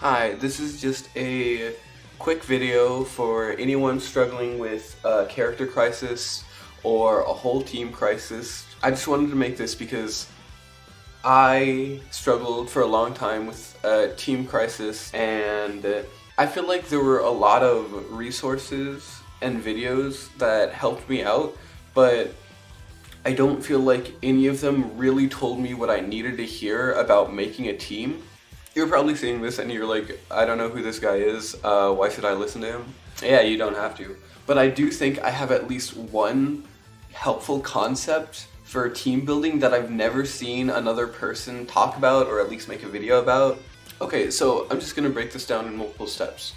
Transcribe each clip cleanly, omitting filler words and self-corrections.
Hi, this is just a quick video for anyone struggling with a character crisis or a whole team crisis. I just wanted to make this because I struggled for a long time with a team crisis, and I feel like there were a lot of resources and videos that helped me out, but I don't feel like any of them really told me what I needed to hear about making a team. You're probably seeing this and you're like, I don't know who this guy is, why should I listen to him? Yeah, you don't have to. But I do think I have at least one helpful concept for team building that I've never seen another person talk about or at least make a video about. Okay, so I'm just gonna break this down in multiple steps.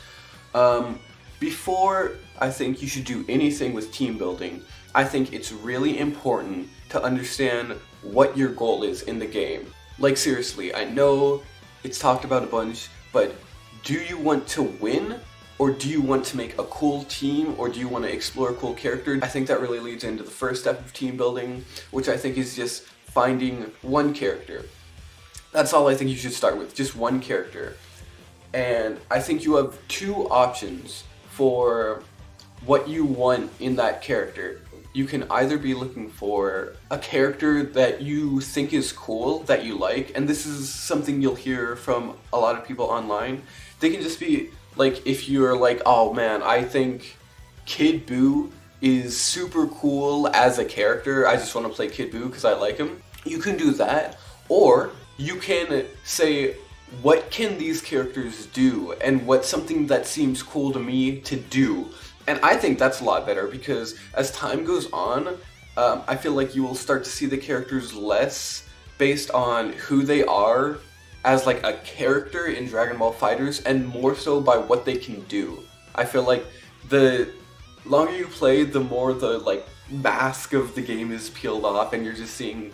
Before I think you should do anything with team building, I think it's really important to understand what your goal is in the game. Like seriously, I know it's talked about a bunch, but do you want to win? Or do you want to make a cool team? Or do you want to explore a cool character? I think that really leads into the first step of team building, which I think is just finding one character. That's all I think you should start with, just one character. And I think you have two options for what you want in that character. You can either be looking for a character that you think is cool, that you like, and this is something you'll hear from a lot of people online. They can just be like, if you're like, oh man, I think Kid Buu is super cool as a character, I just want to play Kid Buu because I like him. You can do that, or you can say, what can these characters do, and what's something that seems cool to me to do? And I think that's a lot better because as time goes on, I feel like you will start to see the characters less based on who they are as like a character in Dragon Ball FighterZ and more so by what they can do. I feel like the longer you play, the more the like mask of the game is peeled off and you're just seeing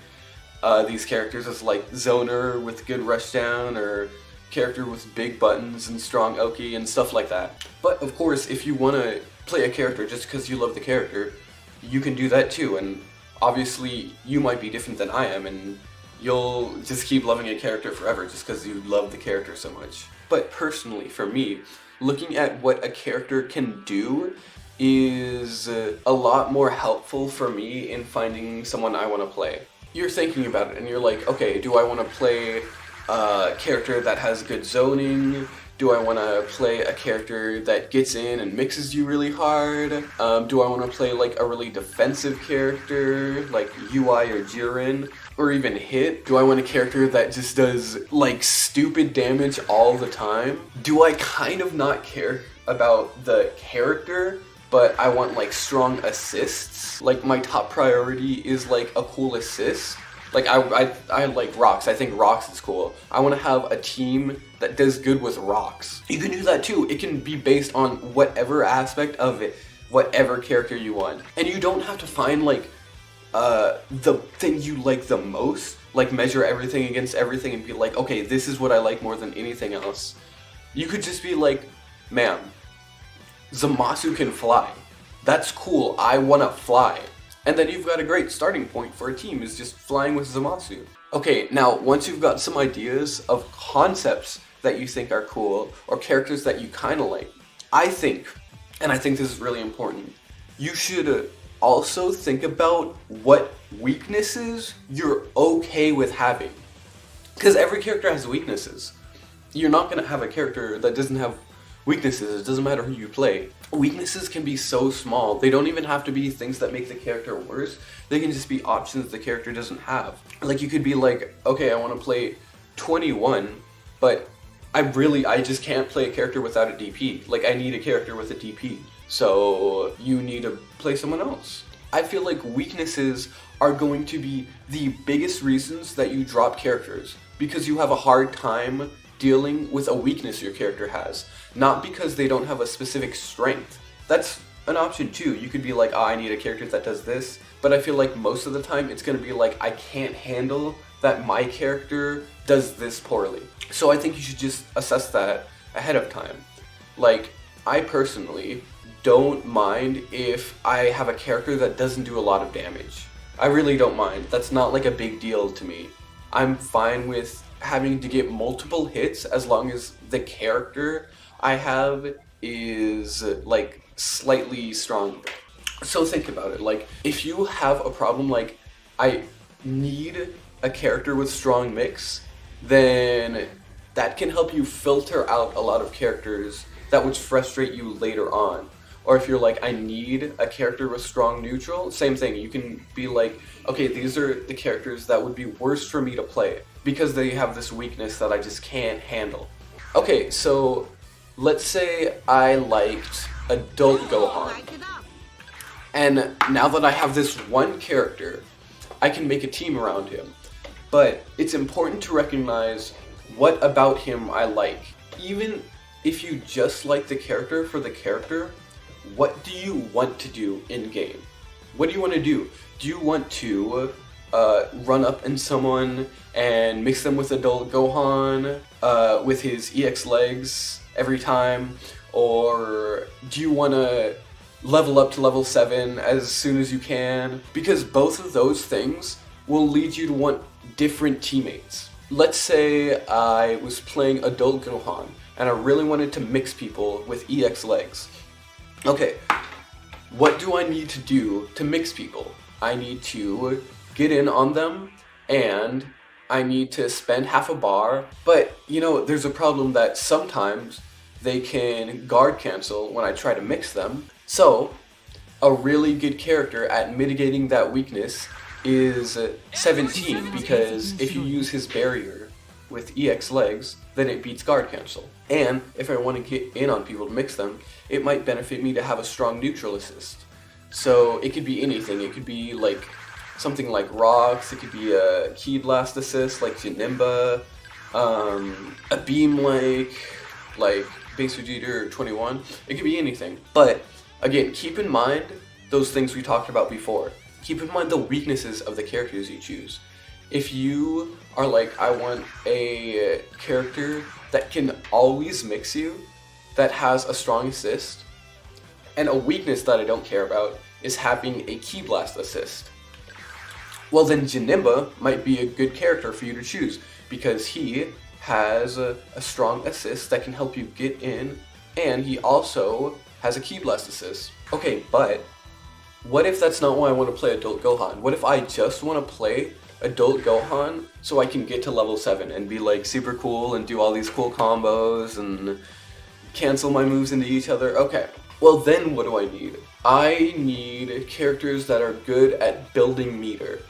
these characters as like Zoner with good rushdown or character with big buttons and strong Oki and stuff like that. But of course, if you want to play a character just because you love the character, you can do that too, and obviously you might be different than I am and you'll just keep loving a character forever just because you love the character so much. But personally, for me, looking at what a character can do is a lot more helpful for me in finding someone I want to play. You're thinking about it and you're like, okay, do I want to play a character that has good zoning? Do I want to play a character that gets in and mixes you really hard? Do I want to play like a really defensive character like UI or Jiren? Or even Hit? Do I want a character that just does like stupid damage all the time? Do I kind of not care about the character, but I want like strong assists? Like my top priority is like a cool assist. Like I like rocks. I think rocks is cool. I want to have a team that does good with rocks. You can do that too. It can be based on whatever aspect of it, whatever character you want. And you don't have to find like the thing you like the most, like measure everything against everything and be like, okay, this is what I like more than anything else. You could just be like, man, Zamasu can fly. That's cool. I want to fly. And then you've got a great starting point for a team, is just flying with Zamasu. Okay, now once you've got some ideas of concepts that you think are cool, or characters that you kind of like, I think this is really important, you should also think about what weaknesses you're okay with having. Because every character has weaknesses. You're not going to have a character that doesn't have weaknesses. It doesn't matter who you play. Weaknesses can be so small. They don't even have to be things that make the character worse. They can just be options the character doesn't have. Like you could be like, okay, I want to play 21, but I just can't play a character without a DP. Like I need a character with a DP. So you need to play someone else. I feel like weaknesses are going to be the biggest reasons that you drop characters, because you have a hard time dealing with a weakness your character has, not because they don't have a specific strength. That's an option too. You could be like, oh, I need a character that does this, but I feel like most of the time it's going to be like, I can't handle that my character does this poorly. So I think you should just assess that ahead of time. Like, I personally don't mind if I have a character that doesn't do a lot of damage. I really don't mind. That's not like a big deal to me. I'm fine with having to get multiple hits as long as the character I have is like slightly stronger. So think about it, like if you have a problem like I need a character with strong mix, then that can help you filter out a lot of characters that would frustrate you later on. Or if you're like, I need a character with strong neutral, same thing. You can be like, okay, these are the characters that would be worst for me to play because they have this weakness that I just can't handle. Okay, so let's say I liked Adult Gohan. And now that I have this one character, I can make a team around him. But it's important to recognize what about him I like. Even if you just like the character for the character, what do you want to do in game? What do you want to do? Do you want to run up in someone and mix them with Adult Gohan with his EX legs every time? Or do you want to level up to level 7 as soon as you can? Because both of those things will lead you to want different teammates. Let's say I was playing Adult Gohan and I really wanted to mix people with EX legs. Okay, what do I need to do to mix people? I need to get in on them and I need to spend half a bar, but you know, there's a problem that sometimes they can guard cancel when I try to mix them. So, a really good character at mitigating that weakness is 17, because if you use his barrier with EX legs, then it beats guard cancel. And if I want to get in on people to mix them, it might benefit me to have a strong neutral assist. So it could be anything. It could be like something like rocks, it could be a key blast assist like Janemba, a beam like Base Vegeta 21. It could be anything. But again, keep in mind those things we talked about before. Keep in mind the weaknesses of the characters you choose. If you are like, I want a character that can always mix you, that has a strong assist, and a weakness that I don't care about is having a Ki Blast assist, well then Janemba might be a good character for you to choose, because he has a strong assist that can help you get in, and he also has a Ki Blast assist. Okay, but what if that's not why I want to play Adult Gohan? What if I just want to play Adult Gohan so I can get to level 7 and be like super cool and do all these cool combos and cancel my moves into each other? Okay, well then what do I need? I need characters that are good at building meter.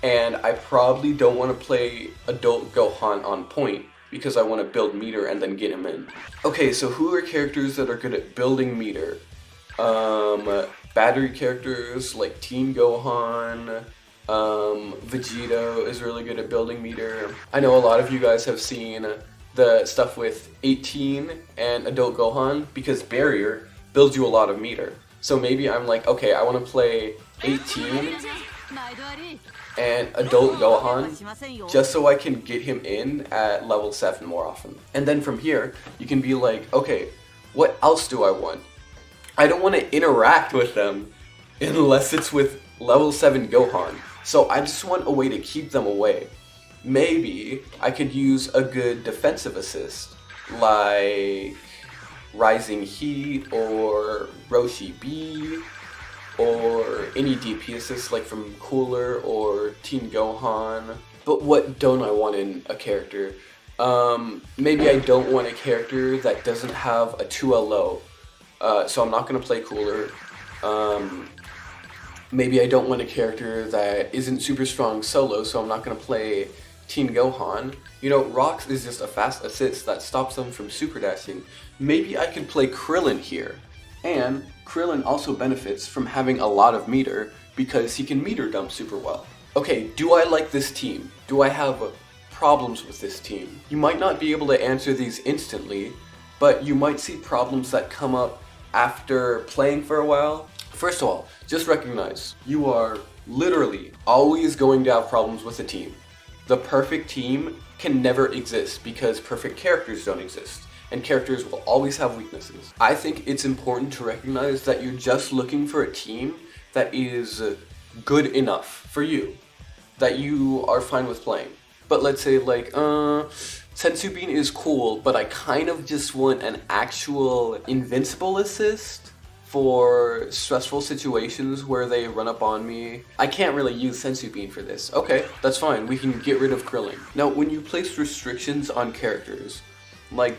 And I probably don't want to play Adult Gohan on point because I want to build meter and then get him in. Okay, so who are characters that are good at building meter? Battery characters like Teen Gohan, Vegito is really good at building meter. I know a lot of you guys have seen the stuff with 18 and Adult Gohan because barrier builds you a lot of meter. So maybe I'm like, okay, I want to play 18 and Adult Gohan just so I can get him in at level 7 more often. And then from here, you can be like, okay, what else do I want? I don't want to interact with them unless it's with level 7 Gohan. So I just want a way to keep them away. Maybe I could use a good defensive assist, like Rising Heat or Roshi B, or any DP assist like from Cooler or Teen Gohan. But what don't I want in a character? Maybe I don't want a character that doesn't have a 2L low. So I'm not going to play Cooler. Maybe I don't want a character that isn't super strong solo, so I'm not going to play Teen Gohan. You know, Rocks is just a fast assist that stops them from super dashing. Maybe I could play Krillin here. And Krillin also benefits from having a lot of meter because he can meter dump super well. Okay, do I like this team? Do I have problems with this team? You might not be able to answer these instantly, but you might see problems that come up after playing for a while. First of all, just recognize you are literally always going to have problems with a team. The perfect team can never exist because perfect characters don't exist, and characters will always have weaknesses. I think it's important to recognize that you're just looking for a team that is good enough for you, that you are fine with playing. but let's say like, Sensu Bean is cool, but I kind of just want an actual invincible assist for stressful situations where they run up on me. I can't really use Sensu Bean for this. Okay, that's fine. We can get rid of Krillin. Now, when you place restrictions on characters, like,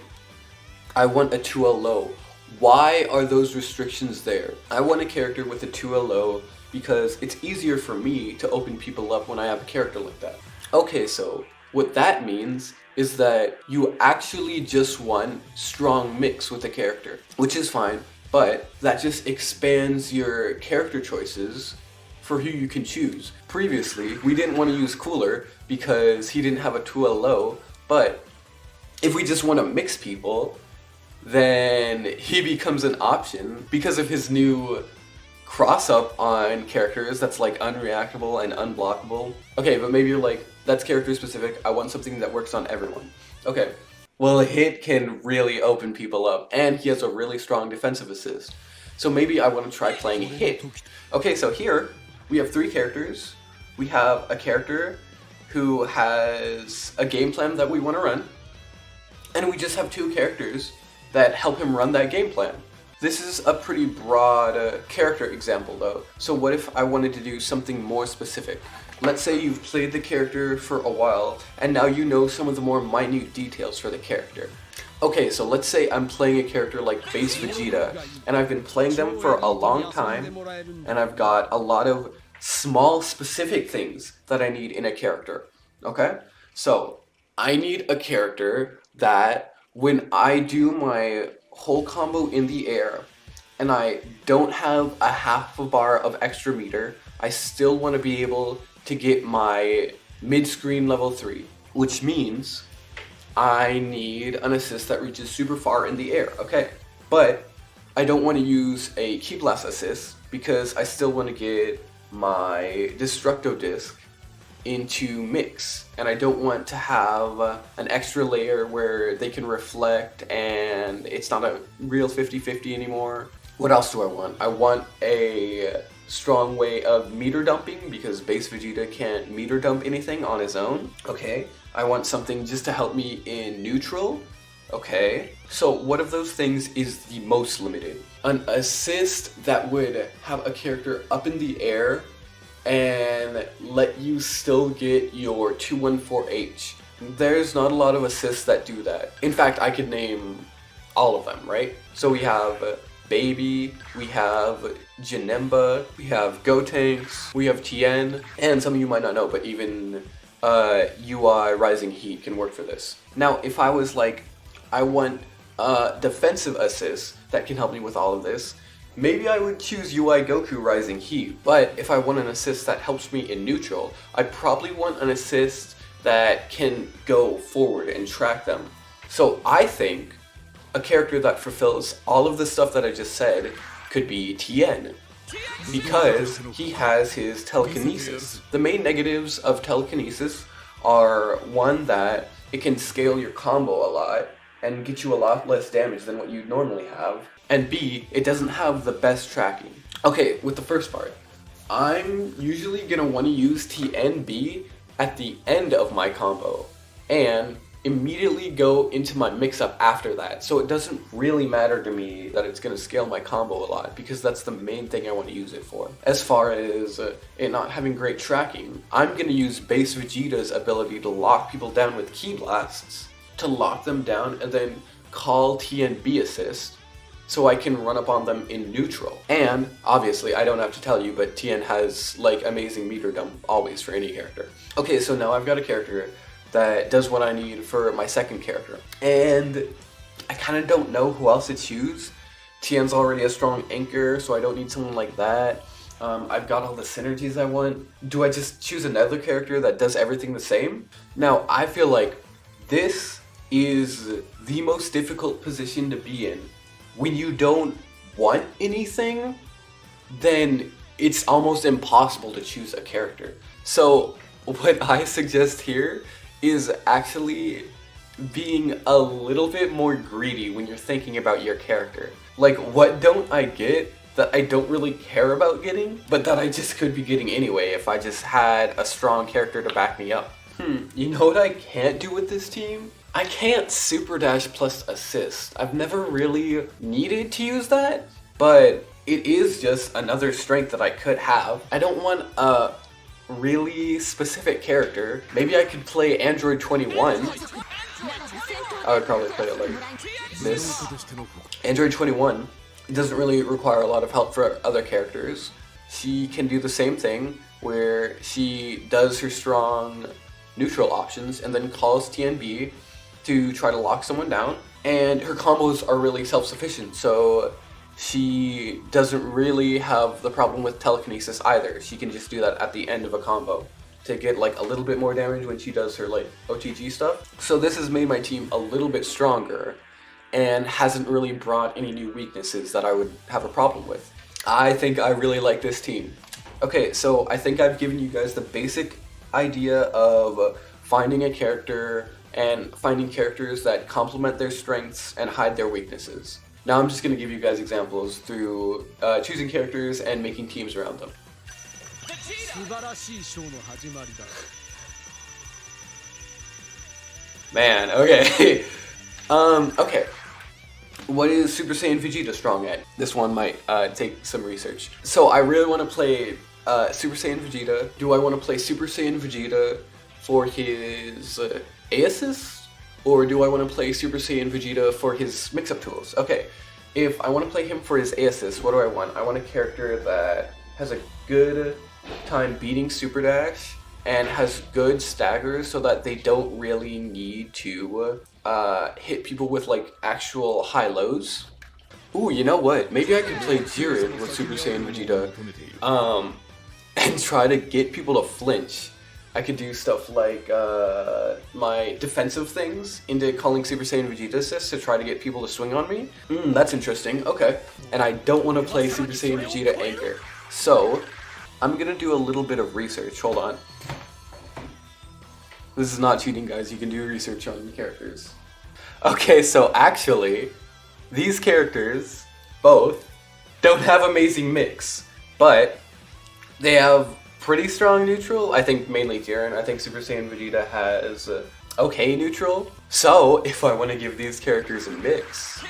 I want a 2L low. Why are those restrictions there? I want a character with a 2L low because it's easier for me to open people up when I have a character like that. Okay, so what that means is that you actually just want strong mix with a character, which is fine, but that just expands your character choices for who you can choose. Previously, we didn't want to use Cooler because he didn't have a 2L low, but if we just want to mix people, then he becomes an option because of his new cross-up on characters that's like unreactable and unblockable. Okay, but maybe you're like, that's character specific, I want something that works on everyone. Okay, well, Hit can really open people up, and he has a really strong defensive assist. So maybe I want to try playing Hit. Okay, so here, we have 3 characters. We have a character who has a game plan that we want to run, and we just have 2 characters that help him run that game plan. This is a pretty broad character example though. So what if I wanted to do something more specific? Let's say you've played the character for a while and now you know some of the more minute details for the character. Okay, so let's say I'm playing a character like Base Vegeta and I've been playing them for a long time and I've got a lot of small specific things that I need in a character. Okay? So I need a character that when I do my whole combo in the air and I don't have a half a bar of extra meter, I still want to be able to get my mid-screen level 3, which means I need an assist that reaches super far in the air, okay? But I don't want to use a Ki Blast assist because I still want to get my Destructo Disc into mix, and I don't want to have an extra layer where they can reflect and it's not a real 50-50 anymore. What else do I want? I want a strong way of meter dumping because Base Vegeta can't meter dump anything on his own. Okay. I want something just to help me in neutral. Okay. So what of those things is the most limited? An assist that would have a character up in the air and let you still get your 214H. There's not a lot of assists that do that. In fact, I could name all of them, right? So we have Baby, we have Janemba, we have Gotenks, we have Tien, and some of you might not know, but even UI Rising Heat can work for this. Now, if I was like, I want a defensive assist that can help me with all of this, maybe I would choose UI Goku Rising Heat, but if I want an assist that helps me in neutral, I probably want an assist that can go forward and track them. So I think a character that fulfills all of the stuff that I just said could be Tien, because he has his telekinesis. The main negatives of telekinesis are, one, that it can scale your combo a lot and get you a lot less damage than what you'd normally have, and B, it doesn't have the best tracking. Okay, with the first part, I'm usually gonna want to use TNB at the end of my combo and immediately go into my mix-up after that. So it doesn't really matter to me that it's gonna scale my combo a lot because that's the main thing I want to use it for. As far as it not having great tracking, I'm gonna use Base Vegeta's ability to lock people down with Ki Blasts, to lock them down and then call TNB assist, so I can run up on them in neutral. And, obviously, I don't have to tell you, but Tien has, like, amazing meter dump always for any character. Okay, so now I've got a character that does what I need for my second character. And I kind of don't know who else to choose. Tien's already a strong anchor, so I don't need someone like that. I've got all the synergies I want. Do I just choose another character that does everything the same? Now, I feel like this is the most difficult position to be in. When you don't want anything, then it's almost impossible to choose a character. So what I suggest here is actually being a little bit more greedy when you're thinking about your character. Like, what don't I get that I don't really care about getting, but that I just could be getting anyway if I just had a strong character to back me up? You know what I can't do with this team? I can't super dash plus assist. I've never really needed to use that, but it is just another strength that I could have. I don't want a really specific character. Maybe I could play Android 21. I would probably play it like this. Android 21 doesn't really require a lot of help for other characters. She can do the same thing where she does her strong neutral options and then calls TNB to try to lock someone down. And her combos are really self-sufficient, so she doesn't really have the problem with telekinesis either. She can just do that at the end of a combo to get like a little bit more damage when she does her like OTG stuff. So this has made my team a little bit stronger and hasn't really brought any new weaknesses that I would have a problem with. I think I really like this team. Okay, so I think I've given you guys the basic idea of finding a character and finding characters that complement their strengths and hide their weaknesses. Now I'm just going to give you guys examples through choosing characters and making teams around them. Man, okay. Okay. What is Super Saiyan Vegeta strong at? This one might take some research. So I really want to play Super Saiyan Vegeta. Do I want to play Super Saiyan Vegeta for his A assist? Or do I want to play Super Saiyan Vegeta for his mix-up tools? Okay, if I want to play him for his A assist, what do I want? I want a character that has a good time beating Super Dash and has good staggers so that they don't really need to hit people with like actual high lows. Ooh, you know what? Maybe I could play Jiren with Super Saiyan Vegeta and try to get people to flinch. I could do stuff like my defensive things into calling Super Saiyan Vegeta assists to try to get people to swing on me. That's interesting, okay. And I don't want to play Super Saiyan Vegeta Anchor. So, I'm gonna do a little bit of research, hold on. This is not cheating, guys, you can do research on your characters. Okay, so actually, these characters, both, don't have amazing mix, but they have pretty strong neutral. I think mainly Jiren. I think Super Saiyan Vegeta has okay neutral. So if I want to give these characters a mix,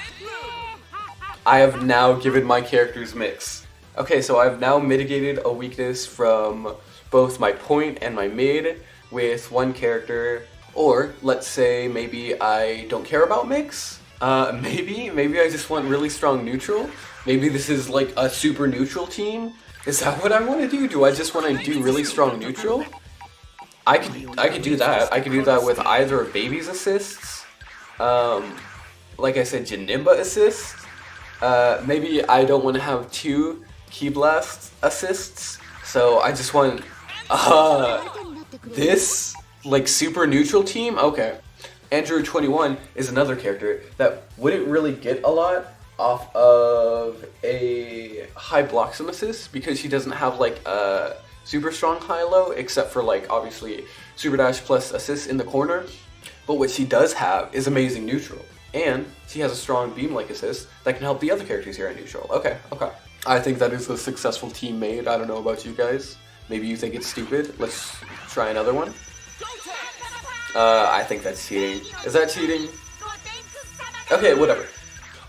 I have now given my characters mix. Okay, so I've now mitigated a weakness from both my point and my mid with one character. Or let's say maybe I don't care about mix. Maybe I just want really strong neutral. Maybe this is like a super neutral team. Is that what I want to do? Do I just want to do really strong neutral? I could do that. I could do that with either Baby's assists, like I said, Janemba assists. Maybe I don't want to have 2 Ki Blast assists, so I just want this like super neutral team. Okay, Android 21 is another character that wouldn't really get a lot off of a high blocks and assist because she doesn't have like a super strong high-low except for like obviously super dash plus assist in the corner, but what she does have is amazing neutral and she has a strong beam like assist that can help the other characters here in neutral. Okay, I think that is a successful team made. I don't know about you guys, maybe you think it's stupid. Let's try another one. I think that's cheating. Is that cheating? Okay, whatever.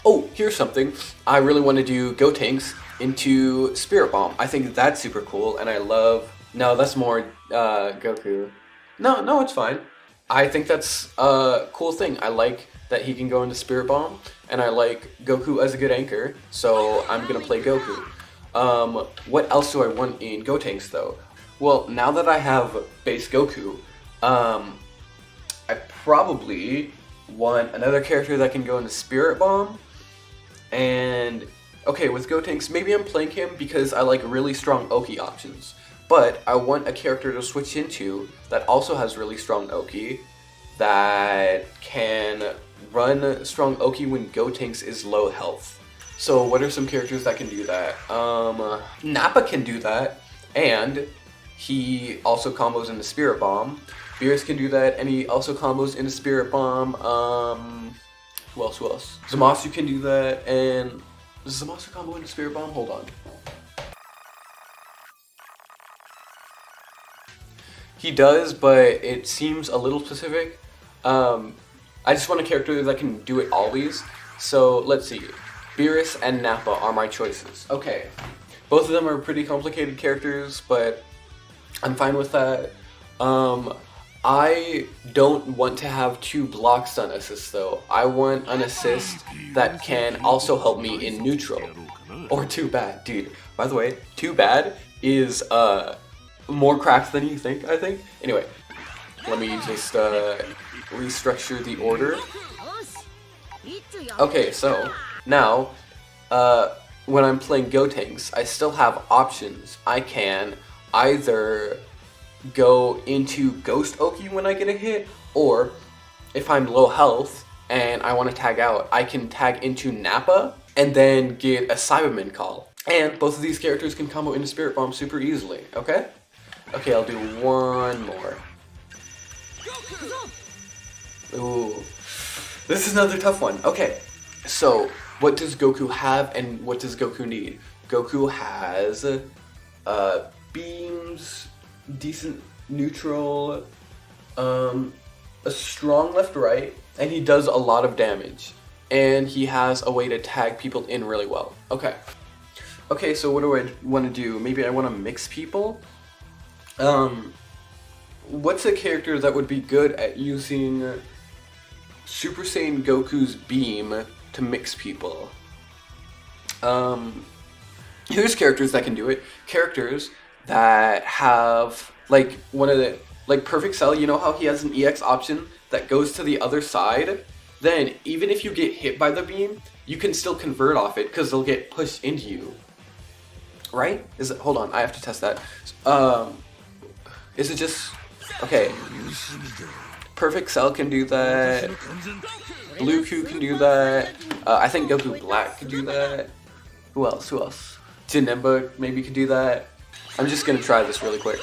Oh, here's something. I really want to do Gotenks into Spirit Bomb. I think that's super cool, and I love... No, that's more Goku. No, it's fine. I think that's a cool thing. I like that he can go into Spirit Bomb, and I like Goku as a good anchor, so I'm gonna play Goku. What else do I want in Gotenks, though? Well, now that I have base Goku, I probably want another character that can go into Spirit Bomb. And, okay, with Gotenks, maybe I'm playing him because I like really strong Oki options. But I want a character to switch into that also has really strong Oki, that can run strong Oki when Gotenks is low health. So what are some characters that can do that? Nappa can do that, and he also combos into Spirit Bomb. Beerus can do that, and he also combos into Spirit Bomb. Who else? Zamasu can do that, and does Zamasu combo into Spirit Bomb? Hold on. He does, but it seems a little specific. I just want a character that can do it always. So let's see. Beerus and Nappa are my choices. Okay. Both of them are pretty complicated characters, but I'm fine with that. I don't want to have 2 block stun assists though. I want an assist that can also help me in neutral. Or too bad, dude. By the way, too bad is more cracked than you think, I think. Anyway, let me just restructure the order. Okay, so now when I'm playing Gotenks, I still have options. I can either go into Ghost Oki when I get a hit, or if I'm low health and I want to tag out, I can tag into Nappa and then get a Cyberman call. And both of these characters can combo into Spirit Bomb super easily, okay? Okay, I'll do one more. Ooh. This is another tough one. Okay, so what does Goku have and what does Goku need? Goku has beams, decent neutral, a strong left-right, and he does a lot of damage. And he has a way to tag people in really well. Okay. Okay, so what do I want to do? Maybe I want to mix people? What's a character that would be good at using Super Saiyan Goku's beam to mix people? Here's characters that can do it. Characters that have, like, one of the, like Perfect Cell, you know how he has an EX option that goes to the other side? Then, even if you get hit by the beam, you can still convert off it because they'll get pushed into you. Right? Is it, hold on, I have to test that. Is it just, okay. Perfect Cell can do that. Blue Q can do that. I think Goku Black can do that. Who else? Who else? Janemba maybe could do that. I'm just gonna try this really quick.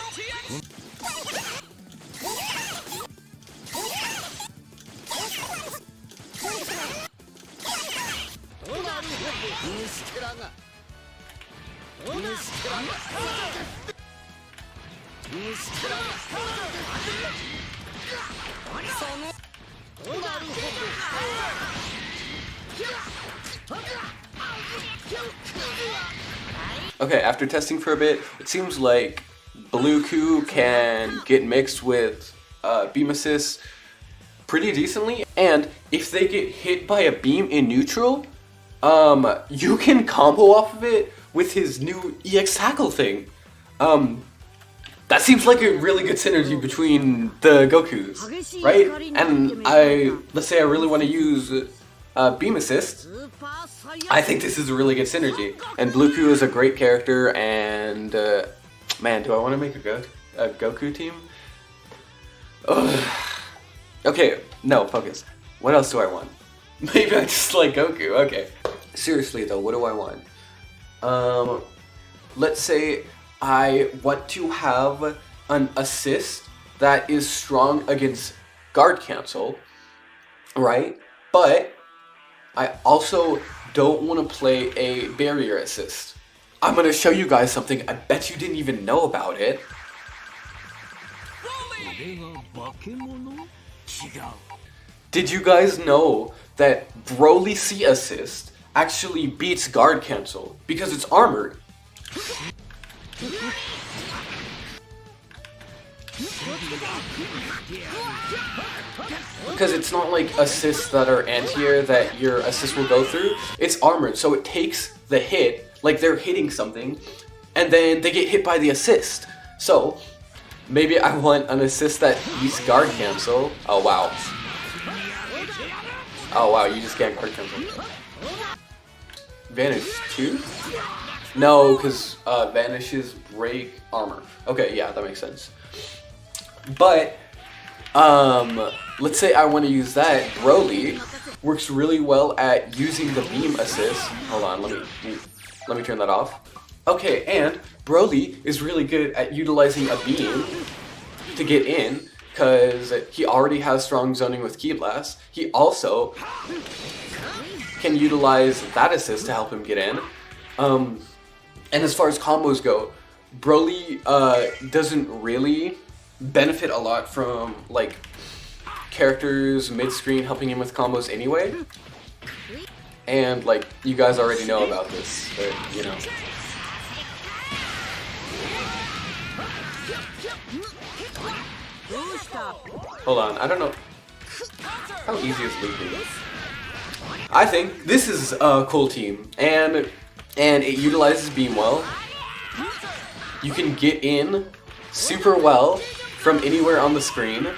Okay, after testing for a bit, it seems like Blue Q can get mixed with beam assist pretty decently, and if they get hit by a beam in neutral, you can combo off of it with his new EX tackle thing. That seems like a really good synergy between the Gokus, right? And let's say I really want to use beam assist. I think this is a really good synergy. And Blue Q is a great character, and man, do I want to make a Goku team? Ugh. Okay, no, focus. What else do I want? Maybe I just like Goku, okay. Seriously though, what do I want? Let's say I want to have an assist that is strong against guard cancel, right? But I also don't want to play a barrier assist. I'm going to show you guys something I bet you didn't even know about it. Did you guys know that Broly C assist actually beats guard cancel because it's armored? Because it's not like assists that are anti-air that your assist will go through. It's armored, so it takes the hit, like they're hitting something, and then they get hit by the assist. So, maybe I want an assist that beats guard cancel. Oh wow. Oh wow, you just can't guard cancel. Vanish 2? No, because vanishes break armor. Okay, yeah, that makes sense. But, let's say I want to use that. Broly works really well at using the beam assist. Hold on, let me turn that off. Okay, and Broly is really good at utilizing a beam to get in, because he already has strong zoning with Ki Blast. He also can utilize that assist to help him get in. And as far as combos go, Broly doesn't really benefit a lot from like characters mid-screen helping him with combos anyway. And like you guys already know about this, but you know. Hold on, I don't know. How easy is looping? I think this is a cool team, and it utilizes beam well. You can get in super well from anywhere on the screen.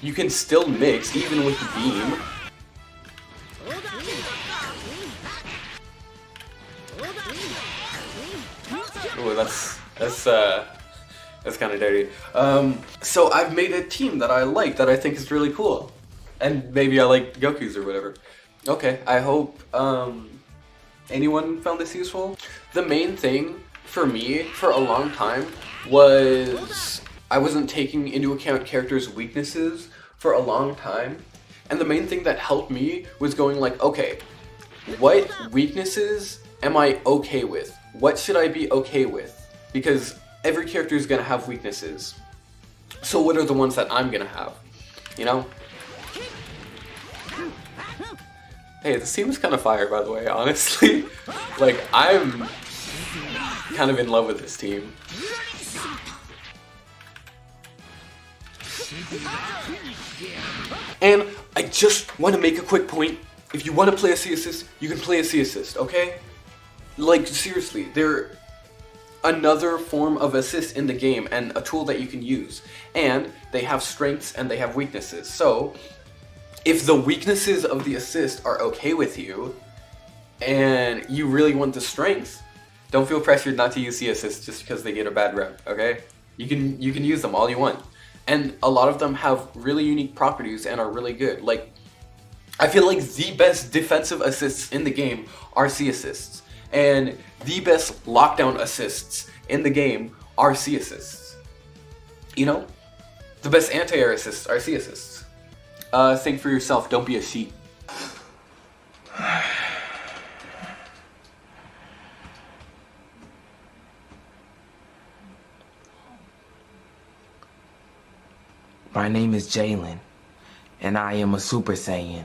You can still mix even with the beam. Ooh, that's kind of dirty. So I've made a team that I like, that I think is really cool. And maybe I like Goku's or whatever. Okay, I hope anyone found this useful. The main thing for me for a long time was I wasn't taking into account characters' weaknesses for a long time. And the main thing that helped me was going like, okay, what weaknesses am I okay with? What should I be okay with? Because every character is gonna have weaknesses. So what are the ones that I'm gonna have? You know? Hey, this team is kind of fire, by the way, honestly. Like, I'm kind of in love with this team. And I just want to make a quick point. If you want to play a C-Assist, you can play a C-Assist, okay? Like, seriously, they're another form of assist in the game and a tool that you can use. And they have strengths and they have weaknesses. So, if the weaknesses of the assist are okay with you, and you really want the strength, don't feel pressured not to use C-Assists just because they get a bad rep, okay? You can use them all you want. And a lot of them have really unique properties and are really good. Like, I feel like the best defensive assists in the game are C-Assists. And the best lockdown assists in the game are C-Assists. You know? The best anti-air assists are C-Assists. Think for yourself, don't be a sheep. My name is Jalen, and I am a Super Saiyan.